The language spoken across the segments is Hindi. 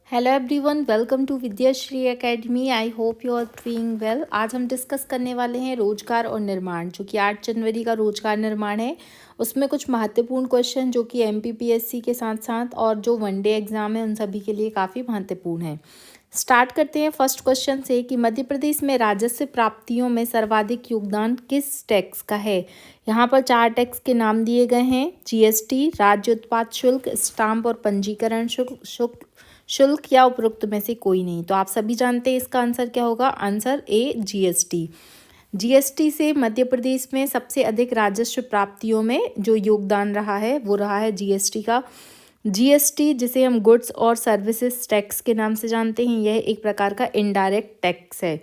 Hello everyone, welcome to Vidyashree Academy. I hope you are doing well. आज हम डिस्कस करने वाले हैं रोजगार और निर्माण, जो कि 8 जनवरी का रोजगार निर्माण है। उसमें कुछ महत्वपूर्ण क्वेश्चन जो कि एमपीपीएससी के साथ साथ और जो वनडे एग्जाम है उन सभी के लिए काफ़ी महत्वपूर्ण है। स्टार्ट करते हैं फर्स्ट क्वेश्चन से कि मध्य प्रदेश में राजस्व प्राप्तियों में सर्वाधिक योगदान किस टैक्स का है। यहाँ पर 4 टैक्स के नाम दिए गए हैं: जीएसटी, राज्य उत्पाद शुल्क, स्टाम्प और पंजीकरण शुल्क या उपरोक्त में से कोई नहीं। तो आप सभी जानते हैं इसका आंसर क्या होगा। Answer A, GST. जीएसटी से मध्य प्रदेश में सबसे अधिक राजस्व प्राप्तियों में जो योगदान रहा है वो रहा है जीएसटी का। जीएसटी, जिसे हम गुड्स और सर्विसेज टैक्स के नाम से जानते हैं, यह एक प्रकार का इनडायरेक्ट टैक्स है।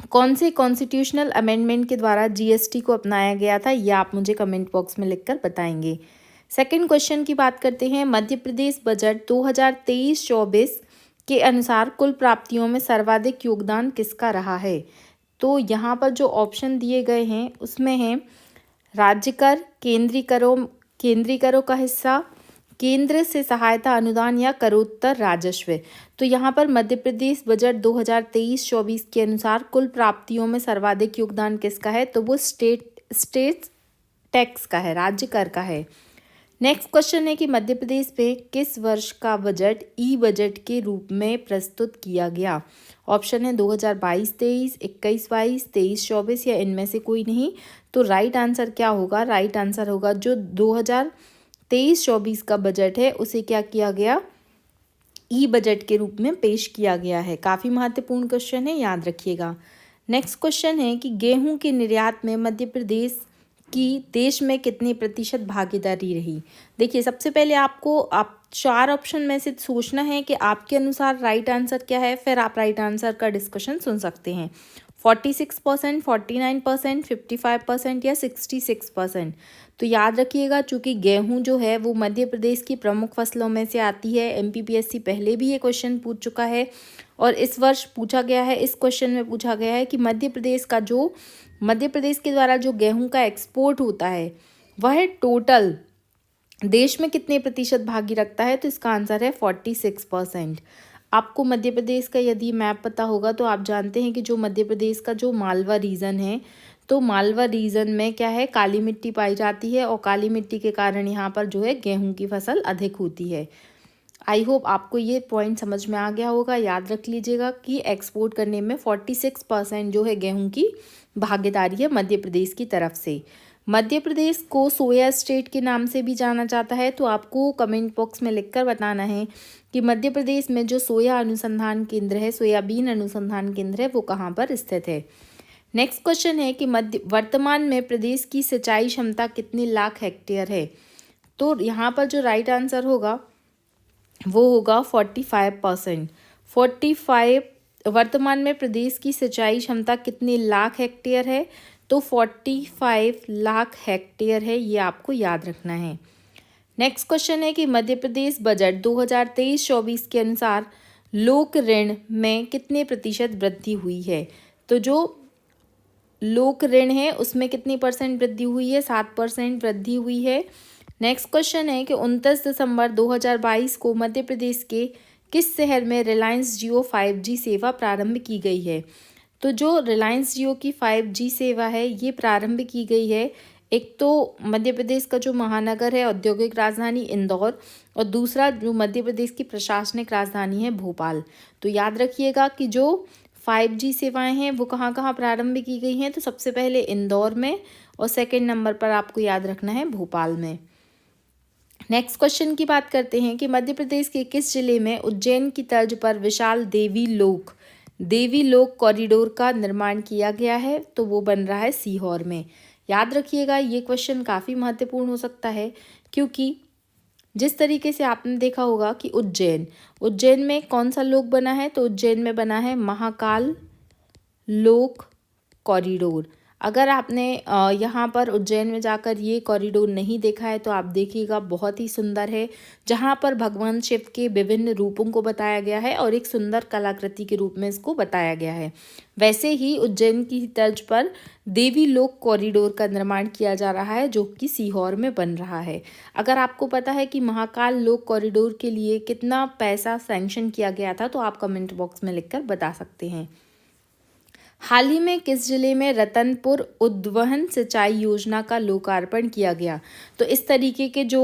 कौन से कॉन्स्टिट्यूशनल अमेंडमेंट के द्वारा जीएसटी को अपनाया गया था, यह आप मुझे कमेंट बॉक्स में लिखकर बताएंगे। सेकंड क्वेश्चन की बात करते हैं। मध्य प्रदेश बजट 2023-24 के अनुसार कुल प्राप्तियों में सर्वाधिक योगदान किसका रहा है। तो यहाँ पर जो ऑप्शन दिए गए हैं उसमें है राज्य कर, केंद्रीय करों का हिस्सा, केंद्र से सहायता अनुदान या करोत्तर राजस्व। तो यहाँ पर मध्य प्रदेश बजट 2023-24 के अनुसार कुल प्राप्तियों में सर्वाधिक योगदान किसका है, तो वो स्टेट टैक्स का है, राज्य कर का है। नेक्स्ट क्वेश्चन है कि मध्य प्रदेश में किस वर्ष का बजट ई बजट के रूप में प्रस्तुत किया गया। ऑप्शन है 2022-23, 21-22, 23-24 या इनमें से कोई नहीं। तो राइट आंसर क्या होगा। राइट आंसर होगा जो 2023-24 का बजट है उसे क्या किया गया, ई बजट के रूप में पेश किया गया है। काफ़ी महत्वपूर्ण क्वेश्चन है, याद रखिएगा। नेक्स्ट क्वेश्चन है कि गेहूं के निर्यात में मध्य प्रदेश की देश में कितनी प्रतिशत भागीदारी रही। देखिए, सबसे पहले आपको 4 ऑप्शन में से सोचना है कि आपके अनुसार राइट आंसर क्या है, फिर आप राइट आंसर का डिस्कशन सुन सकते हैं। 46%, 49%, 55% या 66%। तो याद रखिएगा, चूंकि गेहूं जो है वो मध्य प्रदेश की प्रमुख फसलों में से आती है। एमपीपीएससी पहले भी ये क्वेश्चन पूछ चुका है और इस वर्ष पूछा गया है। इस क्वेश्चन में पूछा गया है कि मध्य प्रदेश के द्वारा जो गेहूं का एक्सपोर्ट होता है वह टोटल देश में कितने प्रतिशत भागी रखता है। तो इसका आंसर है 46%। आपको मध्य प्रदेश का यदि मैप पता होगा तो आप जानते हैं कि जो मध्य प्रदेश का जो मालवा रीजन है, तो मालवा रीजन में क्या है, काली मिट्टी पाई जाती है और काली मिट्टी के कारण यहाँ पर जो है गेहूं की फसल अधिक होती है। आई होप आपको ये पॉइंट समझ में आ गया होगा। याद रख लीजिएगा कि एक्सपोर्ट करने में 46% जो है गेहूं की भागीदारी है मध्य प्रदेश की तरफ से। मध्य प्रदेश को सोया स्टेट के नाम से भी जाना जाता है। तो आपको कमेंट बॉक्स में लिखकर बताना है कि मध्य प्रदेश में जो सोया अनुसंधान केंद्र है, सोयाबीन अनुसंधान केंद्र है, वो कहाँ पर स्थित है। नेक्स्ट क्वेश्चन है कि वर्तमान में प्रदेश की सिंचाई क्षमता कितनी लाख हेक्टेयर है। तो यहाँ पर जो राइट आंसर होगा वो होगा 45%। 45 वर्तमान में प्रदेश की सिंचाई क्षमता कितनी लाख हेक्टेयर है, तो 45 लाख हेक्टेयर है, ये आपको याद रखना है। नेक्स्ट क्वेश्चन है कि मध्य प्रदेश बजट 2023-24 के अनुसार लोक ऋण में कितने प्रतिशत वृद्धि हुई है। तो जो लोक ऋण है उसमें कितनी परसेंट वृद्धि हुई है, 7% वृद्धि हुई है। नेक्स्ट क्वेश्चन है कि 29 दिसंबर 2022 को मध्य प्रदेश के किस शहर में रिलायंस जियो 5G सेवा प्रारंभ की गई है। तो जो रिलायंस जियो की 5G सेवा है ये प्रारंभ की गई है, एक तो मध्य प्रदेश का जो महानगर है, औद्योगिक राजधानी इंदौर, और दूसरा जो मध्य प्रदेश की प्रशासनिक राजधानी है भोपाल। तो याद रखिएगा कि जो 5G सेवाएं हैं वो कहाँ कहाँ प्रारंभ की गई हैं। तो सबसे पहले इंदौर में और सेकंड नंबर पर आपको याद रखना है भोपाल में। नेक्स्ट क्वेश्चन की बात करते हैं कि मध्य प्रदेश के किस जिले में उज्जैन की तर्ज पर विशाल देवी लोक कॉरिडोर का निर्माण किया गया है। तो वो बन रहा है सीहोर में। याद रखिएगा, ये क्वेश्चन काफ़ी महत्वपूर्ण हो सकता है, क्योंकि जिस तरीके से आपने देखा होगा कि उज्जैन में कौन सा लोक बना है, तो उज्जैन में बना है महाकाल लोक कॉरिडोर। अगर आपने यहाँ पर उज्जैन में जाकर ये कॉरिडोर नहीं देखा है तो आप देखिएगा, बहुत ही सुंदर है, जहाँ पर भगवान शिव के विभिन्न रूपों को बताया गया है और एक सुंदर कलाकृति के रूप में इसको बताया गया है। वैसे ही उज्जैन की तर्ज पर देवी लोक कॉरिडोर का निर्माण किया जा रहा है, जो कि सीहोर में बन रहा है। अगर आपको पता है कि महाकाल लोक कॉरिडोर के लिए कितना पैसा सैंक्शन किया गया था तो आप कमेंट बॉक्स में लिखकर बता सकते हैं। हाल ही में किस जिले में रतनपुर उद्वहन सिंचाई योजना का लोकार्पण किया गया? तो इस तरीके के जो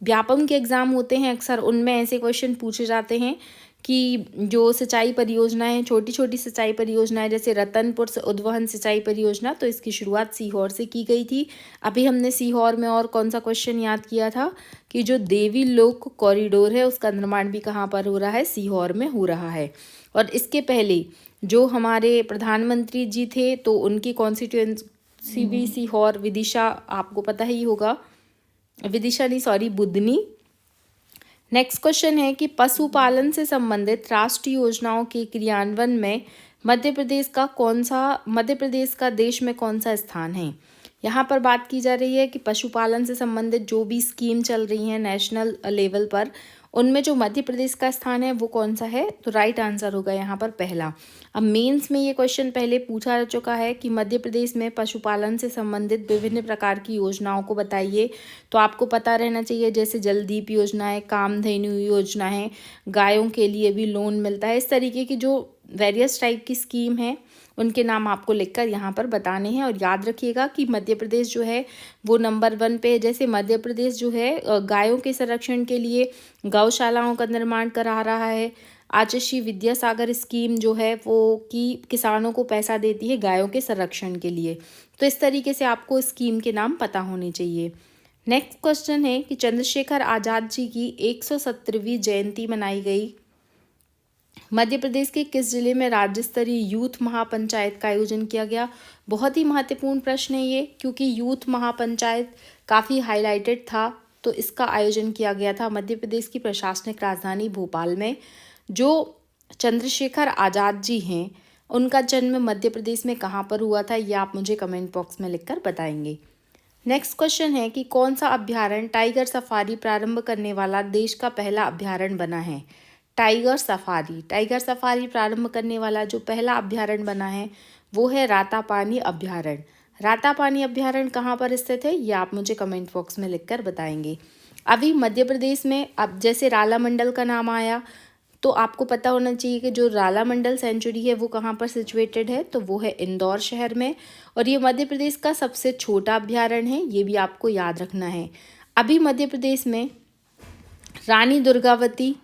व्यापम के एग्ज़ाम होते हैं अक्सर उनमें ऐसे क्वेश्चन पूछे जाते हैं कि जो सिंचाई परियोजनाएं, छोटी छोटी सिंचाई परियोजनाएं, जैसे रतनपुर से उद्वहन सिंचाई परियोजना, तो इसकी शुरुआत सीहोर से की गई थी। अभी हमने सीहोर में और कौन सा क्वेश्चन याद किया था कि जो देवी लोक कॉरिडोर है उसका निर्माण भी कहाँ पर हो रहा है? सीहोर में हो रहा है। और इसके पहले जो हमारे प्रधानमंत्री जी थे तो उनकी कॉन्स्टिट्यूएंसी भी सीहोर, विदिशा, आपको पता ही होगा, विदिशा नहीं सॉरी बुधनी। नेक्स्ट क्वेश्चन है कि पशुपालन से संबंधित राष्ट्रीय योजनाओं के क्रियान्वयन में मध्य प्रदेश का देश में कौन सा स्थान है? यहाँ पर बात की जा रही है कि पशुपालन से संबंधित जो भी स्कीम चल रही है नेशनल लेवल पर, उनमें जो मध्य प्रदेश का स्थान है वो कौन सा है? तो राइट आंसर होगा यहाँ पर पहला। अब मेंस में ये क्वेश्चन पहले पूछा जा चुका है कि मध्य प्रदेश में पशुपालन से संबंधित विभिन्न प्रकार की योजनाओं को बताइए, तो आपको पता रहना चाहिए, जैसे जलदीप योजना है, कामधेनु योजना है, गायों के लिए भी लोन मिलता है। इस तरीके की जो वेरियस टाइप की स्कीम है उनके नाम आपको लिखकर यहाँ पर बताने हैं। और याद रखिएगा कि मध्य प्रदेश जो है वो नंबर 1 पे है। जैसे मध्य प्रदेश जो है गायों के संरक्षण के लिए गौशालाओं का निर्माण करा रहा है। आचशी विद्यासागर स्कीम जो है वो कि किसानों को पैसा देती है गायों के संरक्षण के लिए। तो इस तरीके से आपको स्कीम के नाम पता होने चाहिए। नेक्स्ट क्वेश्चन है कि चंद्रशेखर आज़ाद जी की 170वीं जयंती मनाई गई। मध्य प्रदेश के किस जिले में राज्य स्तरीय यूथ महापंचायत का आयोजन किया गया? बहुत ही महत्वपूर्ण प्रश्न है ये, क्योंकि यूथ महापंचायत काफ़ी हाईलाइटेड था। तो इसका आयोजन किया गया था मध्य प्रदेश की प्रशासनिक राजधानी भोपाल में। जो चंद्रशेखर आज़ाद जी हैं उनका जन्म मध्य प्रदेश में कहाँ पर हुआ था, ये आप मुझे कमेंट बॉक्स में लिखकर बताएंगे। नेक्स्ट क्वेश्चन है कि कौन सा अभ्यारण्य टाइगर सफारी प्रारंभ करने वाला देश का पहला अभ्यारण्य बना है? टाइगर सफारी प्रारंभ करने वाला जो पहला अभ्यारण्य बना है वो है रातापानी अभ्यारण्य। रातापानी अभ्यारण्य कहाँ पर स्थित है, ये आप मुझे कमेंट बॉक्स में लिखकर बताएंगे। अभी मध्य प्रदेश में अब जैसे राला मंडल का नाम आया तो आपको पता होना चाहिए कि जो राला मंडल सेंचुरी है वो कहाँ पर सिचुएटेड है, तो वो है इंदौर शहर में। और ये मध्य प्रदेश का सबसे छोटा अभ्यारण्य है, ये भी आपको याद रखना है। अभी मध्य प्रदेश में रानी दुर्गावती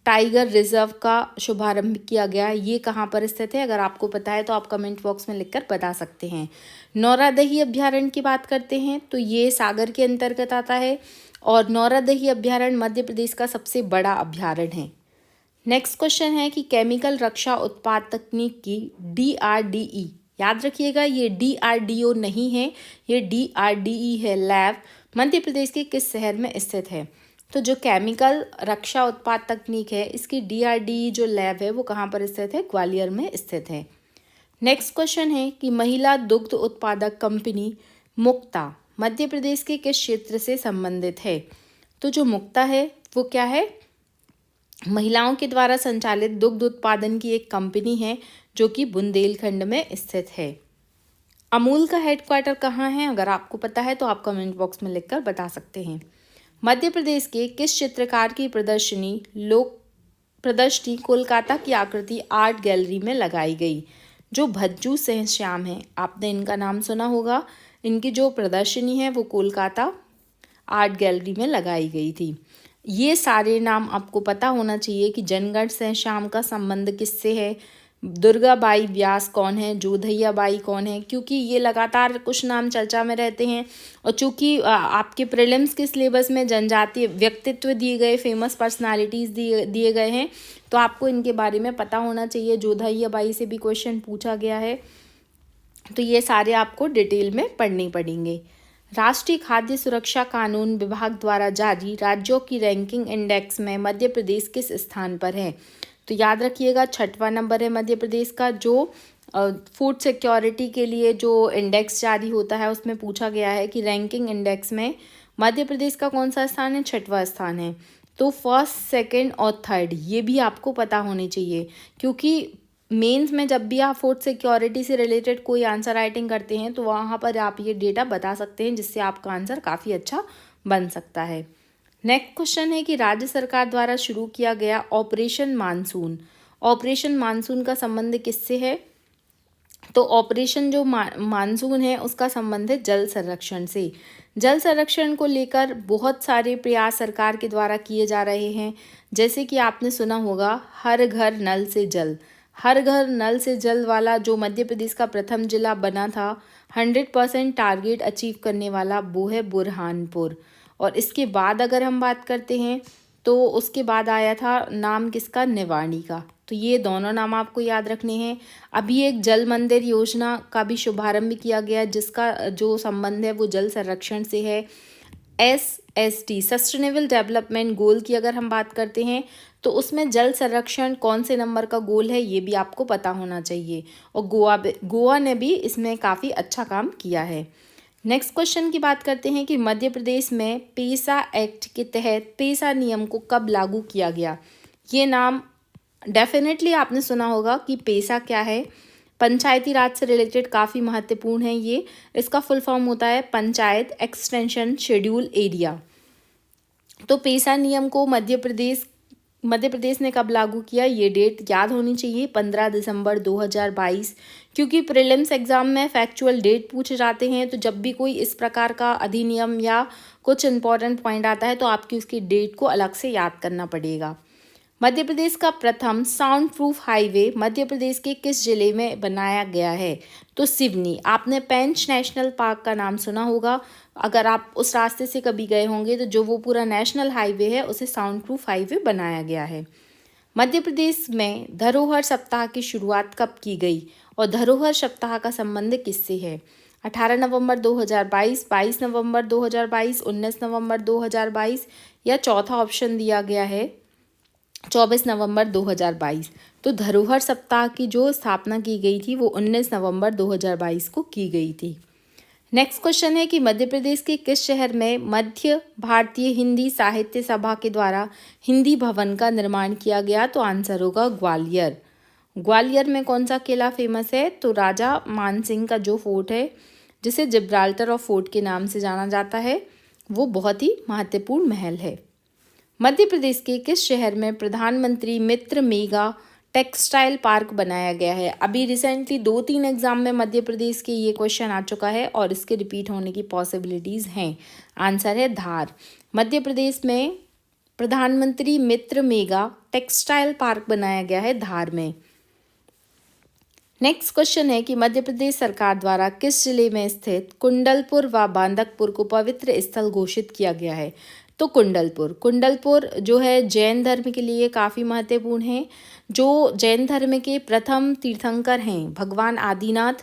टाइगर रिजर्व का शुभारंभ किया गया। ये कहाँ पर स्थित है, अगर आपको पता है तो आप कमेंट बॉक्स में लिखकर बता सकते हैं। नौरादही अभ्यारण्य की बात करते हैं तो ये सागर के अंतर्गत आता है और नौरादही अभ्यारण्य मध्य प्रदेश का सबसे बड़ा अभ्यारण्य है। नेक्स्ट क्वेश्चन है कि केमिकल रक्षा उत्पाद तकनीक की DRDE, याद रखिएगा ये DRDO नहीं है, ये DRDE है लैब, मध्य प्रदेश के किस शहर में स्थित है? तो जो केमिकल रक्षा उत्पाद तकनीक है इसकी DRDE जो लैब है वो कहाँ पर स्थित है? ग्वालियर में स्थित है। नेक्स्ट क्वेश्चन है कि महिला दुग्ध उत्पादक कंपनी मुक्ता मध्य प्रदेश के किस क्षेत्र से संबंधित है? तो जो मुक्ता है वो क्या है? महिलाओं के द्वारा संचालित दुग्ध उत्पादन की एक कंपनी है जो कि बुंदेलखंड में स्थित है। अमूल का हेडक्वार्टर कहाँ है, अगर आपको पता है तो आप कमेंट बॉक्स में लिखकर बता सकते हैं। मध्य प्रदेश के किस चित्रकार की प्रदर्शनी कोलकाता की आकृति आर्ट गैलरी में लगाई गई? जो भज्जू सिंह श्याम हैं, आपने इनका नाम सुना होगा। इनकी जो प्रदर्शनी है वो कोलकाता आर्ट गैलरी में लगाई गई थी। ये सारे नाम आपको पता होना चाहिए कि जनगण सिंह श्याम का संबंध किससे है, दुर्गाबाई व्यास कौन है, जोधैया बाई कौन है, क्योंकि ये लगातार कुछ नाम चर्चा में रहते हैं। और चूँकि आपके प्रीलिम्स के सिलेबस में जनजातीय व्यक्तित्व दिए गए, फेमस पर्सनालिटीज़ दिए गए हैं, तो आपको इनके बारे में पता होना चाहिए। जोधैया बाई से भी क्वेश्चन पूछा गया है, तो ये सारे आपको डिटेल में पढ़ने पड़ेंगे। राष्ट्रीय खाद्य सुरक्षा कानून विभाग द्वारा जारी राज्यों की रैंकिंग इंडेक्स में मध्य प्रदेश किस स्थान पर है? तो याद रखिएगा 6वां नंबर है मध्य प्रदेश का। जो फूड सिक्योरिटी के लिए जो इंडेक्स जारी होता है उसमें पूछा गया है कि रैंकिंग इंडेक्स में मध्य प्रदेश का कौन सा स्थान है, 6वां स्थान है। तो फर्स्ट, सेकंड और थर्ड ये भी आपको पता होने चाहिए, क्योंकि मेंस में जब भी आप फूड सिक्योरिटी से रिलेटेड कोई आंसर राइटिंग करते हैं तो वहाँ पर आप ये डेटा बता सकते हैं, जिससे आपका आंसर काफ़ी अच्छा बन सकता है। नेक्स्ट क्वेश्चन है कि राज्य सरकार द्वारा शुरू किया गया ऑपरेशन मानसून, ऑपरेशन मानसून का संबंध किससे है? तो ऑपरेशन जो मानसून है उसका संबंध है जल संरक्षण से। जल संरक्षण को लेकर बहुत सारे प्रयास सरकार के द्वारा किए जा रहे हैं, जैसे कि आपने सुना होगा हर घर नल से जल। हर घर नल से जल वाला जो मध्य प्रदेश का प्रथम जिला बना था, 100% टारगेट अचीव करने वाला, वो है बुरहानपुर। और इसके बाद अगर हम बात करते हैं तो उसके बाद आया था नाम किसका, निवाड़ी का। तो ये दोनों नाम आपको याद रखने हैं। अभी एक जल मंदिर योजना का भी शुभारंभ किया गया, जिसका जो संबंध है वो जल संरक्षण से है। SST सस्टेनेबल डेवलपमेंट गोल की अगर हम बात करते हैं तो उसमें जल संरक्षण कौन से नंबर का गोल है ये भी आपको पता होना चाहिए। और गोवा ने भी इसमें काफ़ी अच्छा काम किया है। नेक्स्ट क्वेश्चन की बात करते हैं कि मध्य प्रदेश में पेसा एक्ट के तहत पेसा नियम को कब लागू किया गया। ये नाम डेफिनेटली आपने सुना होगा कि पेसा क्या है। पंचायती राज से रिलेटेड काफ़ी महत्वपूर्ण है ये। इसका फुल फॉर्म होता है पंचायत एक्सटेंशन शेड्यूल एरिया। तो पेसा नियम को मध्य प्रदेश ने कब लागू किया, ये डेट याद होनी चाहिए, 15 दिसंबर 2022। क्योंकि प्रीलिम्स एग्जाम में फैक्चुअल डेट पूछे जाते हैं, तो जब भी कोई इस प्रकार का अधिनियम या कुछ इंपॉर्टेंट पॉइंट आता है तो आपकी उसकी डेट को अलग से याद करना पड़ेगा। मध्य प्रदेश का प्रथम sound proof highway Madhya Pradesh के किस जिले में बनाया गया है? तो सिवनी। आपने पेंच नेशनल पार्क का नाम सुना होगा, अगर आप उस रास्ते से कभी गए होंगे तो जो वो पूरा नेशनल हाईवे है उसे साउंड प्रूफ हाईवे बनाया गया है। मध्य प्रदेश में धरोहर सप्ताह की शुरुआत कब की गई और धरोहर सप्ताह का संबंध किससे है? 18 नवंबर 2022, 22 नवंबर 2022, 19 नवंबर 2022 या चौथा ऑप्शन दिया गया है 24 नवंबर 2022। तो धरोहर सप्ताह की जो स्थापना की गई थी वो 19 नवंबर 2022 को की गई थी। नेक्स्ट क्वेश्चन है कि मध्य प्रदेश के किस शहर में मध्य भारतीय हिंदी साहित्य सभा के द्वारा हिंदी भवन का निर्माण किया गया? तो आंसर होगा ग्वालियर। ग्वालियर में कौन सा किला फेमस है? तो राजा मानसिंह का जो फोर्ट है, जिसे जिब्राल्टर ऑफ फोर्ट के नाम से जाना जाता है, वो बहुत ही महत्वपूर्ण महल है। मध्य प्रदेश के किस शहर में प्रधानमंत्री मित्र मेगा टेक्सटाइल पार्क बनाया गया है? अभी रिसेंटली 2-3 एग्जाम में मध्य प्रदेश के ये क्वेश्चन आ चुका है और इसके रिपीट होने की पॉसिबिलिटीज़ हैं। आंसर है धार। मध्य प्रदेश में प्रधानमंत्री मित्र मेगा टेक्सटाइल पार्क बनाया गया है धार में। नेक्स्ट क्वेश्चन है कि मध्य प्रदेश सरकार द्वारा किस जिले में स्थित कुंडलपुर व बांदकपुर को पवित्र स्थल घोषित किया गया है? तो कुंडलपुर जो है जैन धर्म के लिए काफ़ी महत्वपूर्ण है। जो जैन धर्म के प्रथम तीर्थंकर हैं भगवान आदिनाथ,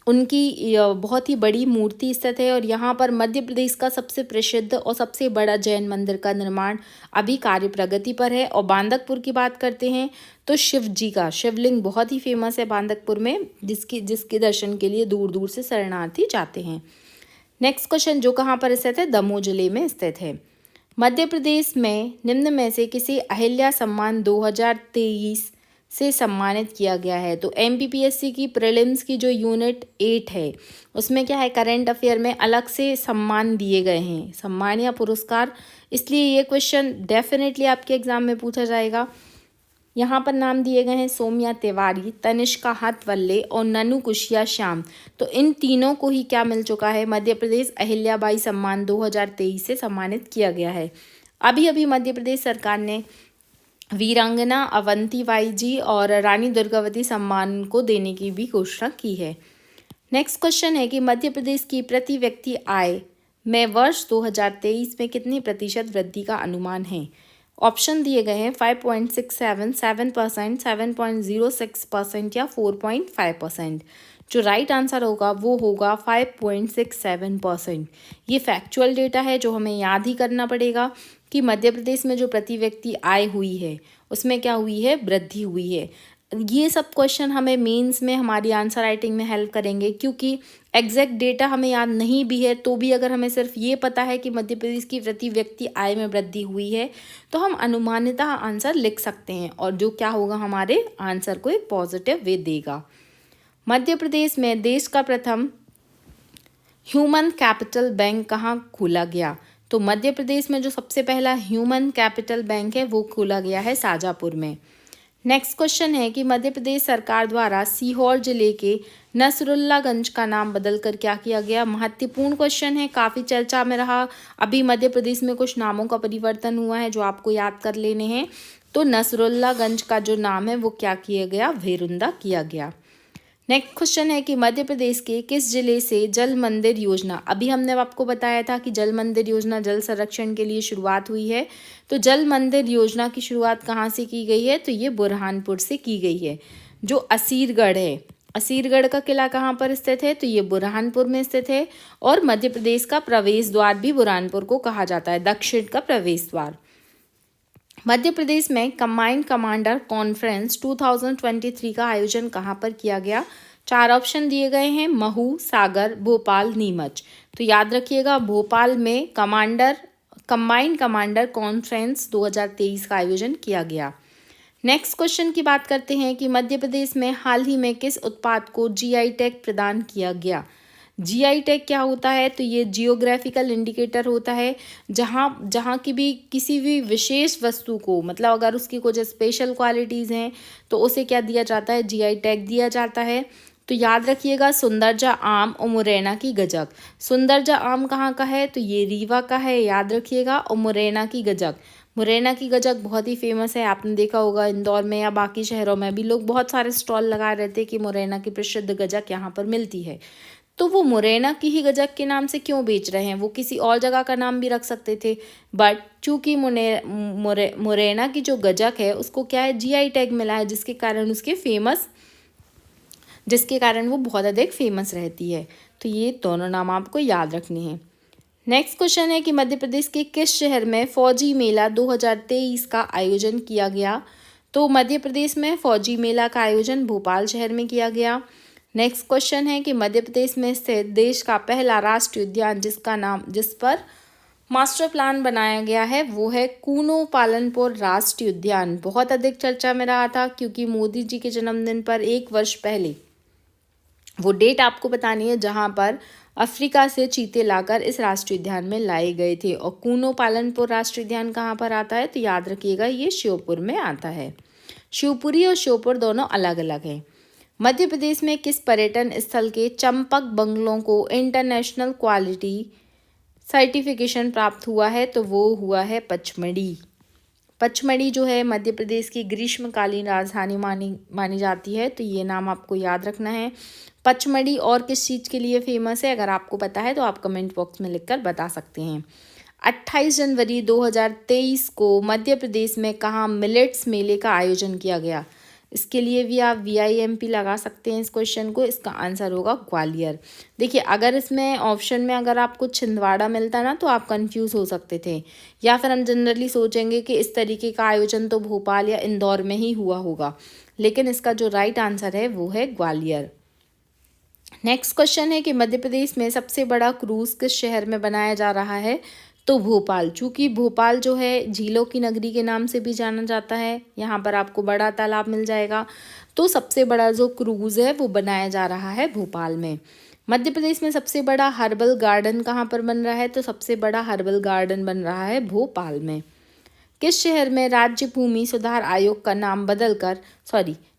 उनकी बहुत ही बड़ी मूर्ति स्थित है और यहाँ पर मध्य प्रदेश का सबसे प्रसिद्ध और सबसे बड़ा जैन मंदिर का निर्माण अभी कार्य प्रगति पर है। और बांदकपुर की बात करते हैं तो शिव जी का शिवलिंग बहुत ही फेमस है बांदकपुर में, जिसके दर्शन के लिए दूर दूर से शरणार्थी जाते हैं। नेक्स्ट क्वेश्चन, जो कहाँ पर स्थित है? दमोह जिले में स्थित है। मध्य प्रदेश में निम्न में से किसी अहिल्या सम्मान 2023 से सम्मानित किया गया है? तो MPPSC की प्रीलिम्स की जो यूनिट 8 है उसमें क्या है, करंट अफेयर में अलग से सम्मान दिए गए हैं, सम्मान या पुरस्कार, इसलिए ये क्वेश्चन डेफिनेटली आपके एग्जाम में पूछा जाएगा। यहाँ पर नाम दिए गए हैं सौम्या तिवारी, तनिष्का हाथवल्ले और ननू कुशिया श्याम। तो इन तीनों को ही क्या मिल चुका है? मध्य प्रदेश अहिल्याबाई सम्मान 2023 से सम्मानित किया गया है। अभी अभी मध्य प्रदेश सरकार ने वीरांगना अवंतीबाई जी और रानी दुर्गावती सम्मान को देने की भी घोषणा की है। नेक्स्ट क्वेश्चन है कि मध्य प्रदेश की प्रति व्यक्ति आय में वर्ष 2023 में कितनी प्रतिशत वृद्धि का अनुमान है? ऑप्शन दिए गए हैं 5.67, 7%, 7.06% या 4.5%। जो राइट आंसर होगा वो होगा 5.67%। ये फैक्चुअल डेटा है जो हमें याद ही करना पड़ेगा कि मध्य प्रदेश में जो प्रति व्यक्ति आय हुई है उसमें क्या हुई है? वृद्धि हुई है। ये सब क्वेश्चन हमें मेंस में हमारी आंसर राइटिंग में हेल्प करेंगे, क्योंकि एग्जैक्ट डेटा हमें याद नहीं भी है तो भी अगर हमें सिर्फ ये पता है कि मध्य प्रदेश की प्रति व्यक्ति आय में वृद्धि हुई है तो हम अनुमानितः आंसर लिख सकते हैं, और जो क्या होगा हमारे आंसर को एक पॉजिटिव वे देगा। मध्य प्रदेश में देश का प्रथम ह्यूमन कैपिटल बैंक कहाँ खोला गया? तो मध्य प्रदेश में जो सबसे पहला ह्यूमन कैपिटल बैंक है वो खोला गया है शाजापुर में। नेक्स्ट क्वेश्चन है कि मध्य प्रदेश सरकार द्वारा सीहोर जिले के नसरुल्लागंज का नाम बदलकर क्या किया गया? महत्वपूर्ण क्वेश्चन है, काफ़ी चर्चा में रहा। अभी मध्य प्रदेश में कुछ नामों का परिवर्तन हुआ है जो आपको याद कर लेने हैं। तो नसरुल्लागंज का जो नाम है वो क्या किया गया? भेरुंदा किया गया। नेक्स्ट क्वेश्चन है कि मध्य प्रदेश के किस जिले से जल मंदिर योजना, अभी हमने आपको बताया था कि जल मंदिर योजना जल संरक्षण के लिए शुरुआत हुई है, तो जल मंदिर योजना की शुरुआत कहाँ से की गई है? तो ये बुरहानपुर से की गई है। जो असीरगढ़ है, असीरगढ़ का किला कहाँ पर स्थित है? तो ये बुरहानपुर में स्थित है, और मध्य प्रदेश का प्रवेश द्वार भी बुरहानपुर को कहा जाता है, दक्षिण का प्रवेश द्वार। मध्य प्रदेश में कंबाइंड कमांडर कॉन्फ्रेंस 2023 का आयोजन कहाँ पर किया गया? 4 ऑप्शन दिए गए हैं, महू, सागर, भोपाल, नीमच। तो याद रखिएगा भोपाल में कंबाइंड कमांडर कॉन्फ्रेंस 2023 का आयोजन किया गया। नेक्स्ट क्वेश्चन की बात करते हैं कि मध्य प्रदेश में हाल ही में किस उत्पाद को जीआई टैग प्रदान किया गया? जीआई टैग क्या होता है? तो ये जियोग्राफिकल इंडिकेटर होता है, जहाँ की भी किसी भी विशेष वस्तु को, मतलब अगर उसकी कुछ स्पेशल क्वालिटीज़ हैं तो उसे क्या दिया जाता है? जीआई टैग दिया जाता है। तो याद रखिएगा सुंदरजा आम और मुरैना की गजक। सुंदरजा आम कहाँ का है? तो ये रीवा का है, याद रखिएगा। और मुरैना की गजक, मुरैना की गजक बहुत ही फेमस है, आपने देखा होगा इंदौर में या बाकी शहरों में भी लोग बहुत सारे स्टॉल लगाए रहते हैं कि मुरैना की प्रसिद्ध गजक यहाँ पर मिलती है। तो वो मुरैना की ही गजक के नाम से क्यों बेच रहे हैं? वो किसी और जगह का नाम भी रख सकते थे, बट चूंकि मुरैना की जो गजक है उसको क्या है? जीआई टैग मिला है, जिसके कारण वो बहुत अधिक फेमस रहती है। तो ये दोनों नाम आपको याद रखने हैं। नेक्स्ट क्वेश्चन है कि मध्य प्रदेश के किस शहर में फौजी मेला 2023 का आयोजन किया गया? तो मध्य प्रदेश में फौजी मेला का आयोजन भोपाल शहर में किया गया। नेक्स्ट क्वेश्चन है कि मध्य प्रदेश में स्थित देश का पहला राष्ट्रीय उद्यान जिस पर मास्टर प्लान बनाया गया है वो है कूनो पालनपुर राष्ट्रीय उद्यान। बहुत अधिक चर्चा में रहा था क्योंकि मोदी जी के जन्मदिन पर 1 वर्ष पहले वो डेट आपको बतानी है जहां पर अफ्रीका से चीते लाकर इस राष्ट्रीय उद्यान में लाए गए थे। और कूनो पालनपुर राष्ट्रीय उद्यान कहाँ पर आता है? तो याद रखिएगा ये श्योपुर में आता है। शिवपुरी और श्योपुर दोनों अलग अलग हैं। मध्य प्रदेश में किस पर्यटन स्थल के चंपक बंगलों को इंटरनेशनल क्वालिटी सर्टिफिकेशन प्राप्त हुआ है? तो वो हुआ है पचमढ़ी। पचमढ़ी जो है मध्य प्रदेश की ग्रीष्मकालीन राजधानी मानी जाती है, तो ये नाम आपको याद रखना है। पचमढ़ी और किस चीज़ के लिए फेमस है? अगर आपको पता है तो आप कमेंट बॉक्स में लिखकर बता सकते हैं। 28 जनवरी 2023 को मध्य प्रदेश में कहाँ मिलेट्स मेले का आयोजन किया गया? इसके लिए भी आप VIMP लगा सकते हैं इस क्वेश्चन को। इसका आंसर होगा ग्वालियर। देखिए अगर इसमें ऑप्शन में अगर आपको छिंदवाड़ा मिलता ना तो आप कंफ्यूज हो सकते थे, या फिर हम जनरली सोचेंगे कि इस तरीके का आयोजन तो भोपाल या इंदौर में ही हुआ होगा, लेकिन इसका जो राइट आंसर है वो है ग्वालियर। नेक्स्ट क्वेश्चन है कि मध्य प्रदेश में सबसे बड़ा क्रूज़ किस शहर में बनाया जा रहा है? तो भोपाल। चूँकि भोपाल जो है झीलों की नगरी के नाम से भी जाना जाता है, यहाँ पर आपको बड़ा तालाब मिल जाएगा, तो सबसे बड़ा जो क्रूज़ है वो बनाया जा रहा है भोपाल में। मध्य प्रदेश में सबसे बड़ा हर्बल गार्डन कहाँ पर बन रहा है? तो सबसे बड़ा हर्बल गार्डन बन रहा है भोपाल में। किस शहर में राज्य भूमि सुधार आयोग का नाम बदलकर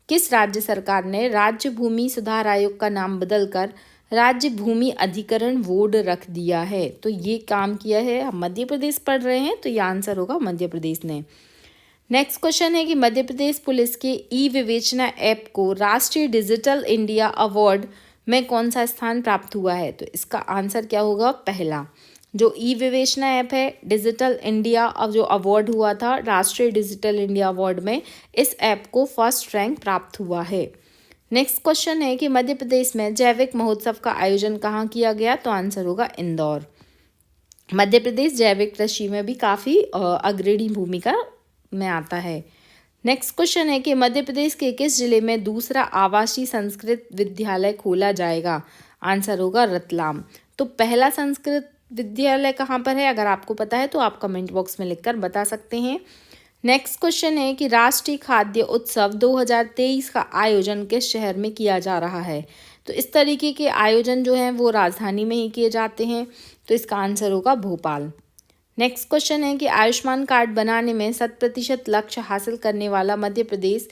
किस राज्य सरकार ने राज्य भूमि सुधार आयोग का नाम बदलकर राज्य भूमि अधिकरण बोर्ड रख दिया है? तो ये काम किया है, हम मध्य प्रदेश पढ़ रहे हैं तो ये आंसर होगा मध्य प्रदेश ने। नेक्स्ट क्वेश्चन है कि मध्य प्रदेश पुलिस के ई विवेचना ऐप को राष्ट्रीय डिजिटल इंडिया अवार्ड में कौन सा स्थान प्राप्त हुआ है? तो इसका आंसर क्या होगा? पहला। जो ई विवेचना ऐप है डिजिटल इंडिया जो अवार्ड हुआ था राष्ट्रीय डिजिटल इंडिया अवार्ड में, इस ऐप को फर्स्ट रैंक प्राप्त हुआ है। नेक्स्ट क्वेश्चन है कि मध्य प्रदेश में जैविक महोत्सव का आयोजन कहाँ किया गया? तो आंसर होगा इंदौर। मध्य प्रदेश जैविक कृषि में भी काफ़ी अग्रणी भूमिका में आता है। नेक्स्ट क्वेश्चन है कि मध्य प्रदेश के किस जिले में दूसरा आवासीय संस्कृत विद्यालय खोला जाएगा? आंसर होगा रतलाम। तो पहला संस्कृत विद्यालय कहाँ पर है? अगर आपको पता है तो आप कमेंट बॉक्स में लिखकर बता सकते हैं। नेक्स्ट क्वेश्चन है कि राष्ट्रीय खाद्य उत्सव 2023 का आयोजन किस शहर में किया जा रहा है? तो इस तरीके के आयोजन जो हैं वो राजधानी में ही किए जाते हैं, तो इसका आंसर होगा भोपाल। नेक्स्ट क्वेश्चन है कि आयुष्मान कार्ड बनाने में 100% लक्ष्य हासिल करने वाला मध्य प्रदेश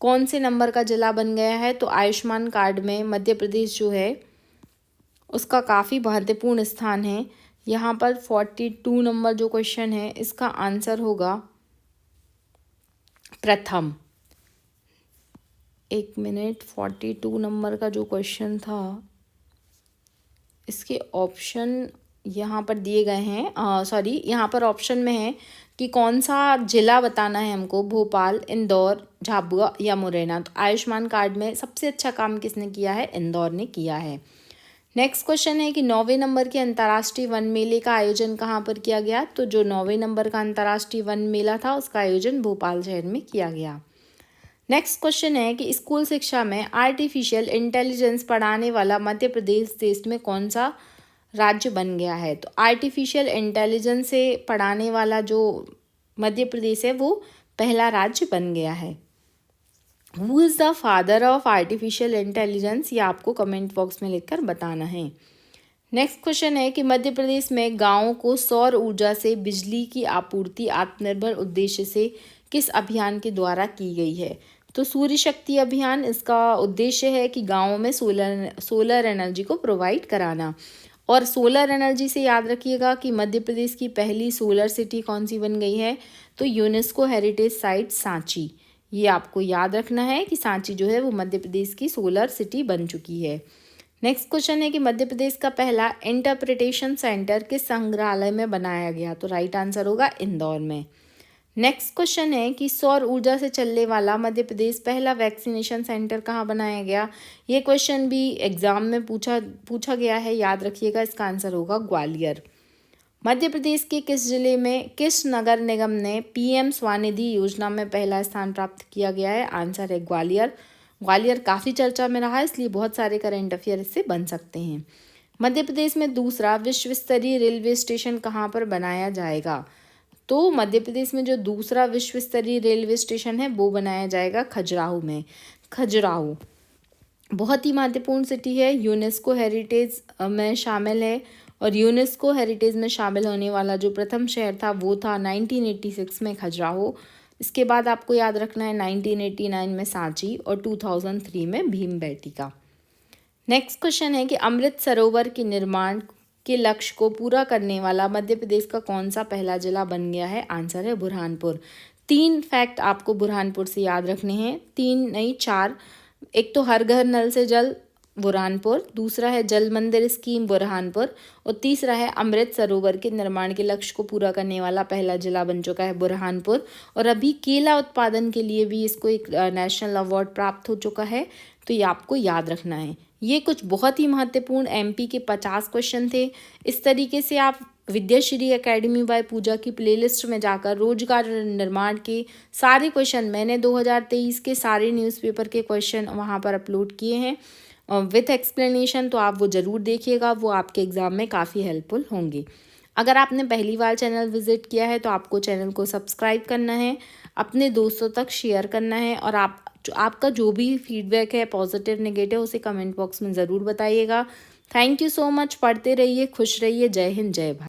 कौन से नंबर का जिला बन गया है? तो आयुष्मान कार्ड में मध्य प्रदेश जो है उसका काफ़ी महत्वपूर्ण स्थान है। यहाँ पर 42 नंबर जो क्वेश्चन है इसका आंसर होगा प्रथम। 1 मिनट, 42 नंबर का जो क्वेश्चन था इसके ऑप्शन यहाँ पर दिए गए हैं, सॉरी यहाँ पर ऑप्शन में है कि कौन सा जिला बताना है हमको, भोपाल, इंदौर, झाबुआ या मुरैना। तो आयुष्मान कार्ड में सबसे अच्छा काम किसने किया है? इंदौर ने किया है। नेक्स्ट क्वेश्चन है कि 9वें नंबर के अंतर्राष्ट्रीय वन मेले का आयोजन कहाँ पर किया गया? तो जो 9वें नंबर का अंतर्राष्ट्रीय वन मेला था उसका आयोजन भोपाल शहर में किया गया। नेक्स्ट क्वेश्चन है कि स्कूल शिक्षा में आर्टिफिशियल इंटेलिजेंस पढ़ाने वाला मध्य प्रदेश देश में कौन सा राज्य बन गया है? तो आर्टिफिशियल इंटेलिजेंस से पढ़ाने वाला जो मध्य प्रदेश है वो पहला राज्य बन गया है। Who is the father of artificial intelligence? ये आपको कमेंट बॉक्स में लिखकर बताना है। नेक्स्ट क्वेश्चन है कि मध्य प्रदेश में गाँवों को सौर ऊर्जा से बिजली की आपूर्ति आत्मनिर्भर उद्देश्य से किस अभियान के द्वारा की गई है? तो सूर्य शक्ति अभियान इसका उद्देश्य है कि गाँवों में सोलर एनर्जी को प्रोवाइड कराना। और सोलर एनर्जी से याद रखिएगा कि मध्य प्रदेश की पहली सोलर सिटी कौन सी बन गई है? तो यूनेस्को हेरिटेज साइट सांची। ये आपको याद रखना है कि सांची जो है वो मध्य प्रदेश की सोलर सिटी बन चुकी है। नेक्स्ट क्वेश्चन है कि मध्य प्रदेश का पहला इंटरप्रिटेशन सेंटर किस संग्रहालय में बनाया गया? तो राइट आंसर होगा इंदौर में। नेक्स्ट क्वेश्चन है कि सौर ऊर्जा से चलने वाला मध्य प्रदेश पहला वैक्सीनेशन सेंटर कहाँ बनाया गया? ये क्वेश्चन भी एग्जाम में पूछा गया है, याद रखिएगा। इसका आंसर होगा ग्वालियर। मध्य प्रदेश के किस जिले में किस नगर निगम ने पीएम स्वनिधि योजना में पहला स्थान प्राप्त किया गया है? आंसर है ग्वालियर। ग्वालियर काफ़ी चर्चा में रहा है, इसलिए बहुत सारे करंट अफेयर इससे बन सकते हैं। मध्य प्रदेश में दूसरा विश्व स्तरीय रेलवे स्टेशन कहाँ पर बनाया जाएगा? तो मध्य प्रदेश में जो दूसरा विश्व स्तरीय रेलवे स्टेशन है वो बनाया जाएगा खजुराहो में। खजुराहो बहुत ही महत्वपूर्ण सिटी है, यूनेस्को हेरिटेज में शामिल है। और यूनेस्को हेरिटेज में शामिल होने वाला जो प्रथम शहर था वो था 1986 में खजुराहो। इसके बाद आपको याद रखना है 1989 में सांची और 2003 में भीमबेटका। नेक्स्ट क्वेश्चन है कि अमृत सरोवर के निर्माण के लक्ष्य को पूरा करने वाला मध्य प्रदेश का कौन सा पहला जिला बन गया है? आंसर है बुरहानपुर। 3 फैक्ट आपको बुरहानपुर से याद रखने हैं, 3 नहीं 4। एक तो हर घर नल से जल बुरहानपुर, दूसरा है जल मंदिर स्कीम बुरहानपुर, और तीसरा है अमृत सरोवर के निर्माण के लक्ष्य को पूरा करने वाला पहला जिला बन चुका है बुरहानपुर। और अभी केला उत्पादन के लिए भी इसको एक नेशनल अवार्ड प्राप्त हो चुका है, तो ये आपको याद रखना है। ये कुछ बहुत ही महत्वपूर्ण एमपी के 50 क्वेश्चन थे। इस तरीके से आप विद्याश्री एकेडमी बाय पूजा की प्लेलिस्ट में जाकर रोजगार निर्माण के सारे क्वेश्चन, मैंने 2023 के सारे न्यूज़पेपर के क्वेश्चन वहाँ पर अपलोड किए हैं विथ एक्सप्लेनेशन, तो आप वो ज़रूर देखिएगा, वो आपके एग्ज़ाम में काफ़ी हेल्पफुल होंगे। अगर आपने पहली बार चैनल विजिट किया है तो आपको चैनल को सब्सक्राइब करना है, अपने दोस्तों तक शेयर करना है, और आपका जो भी फीडबैक है पॉजिटिव नेगेटिव उसे कमेंट बॉक्स में ज़रूर बताइएगा। Thank you so much. पढ़ते रहिए, खुश रहिए। जय हिंद, जय भारत।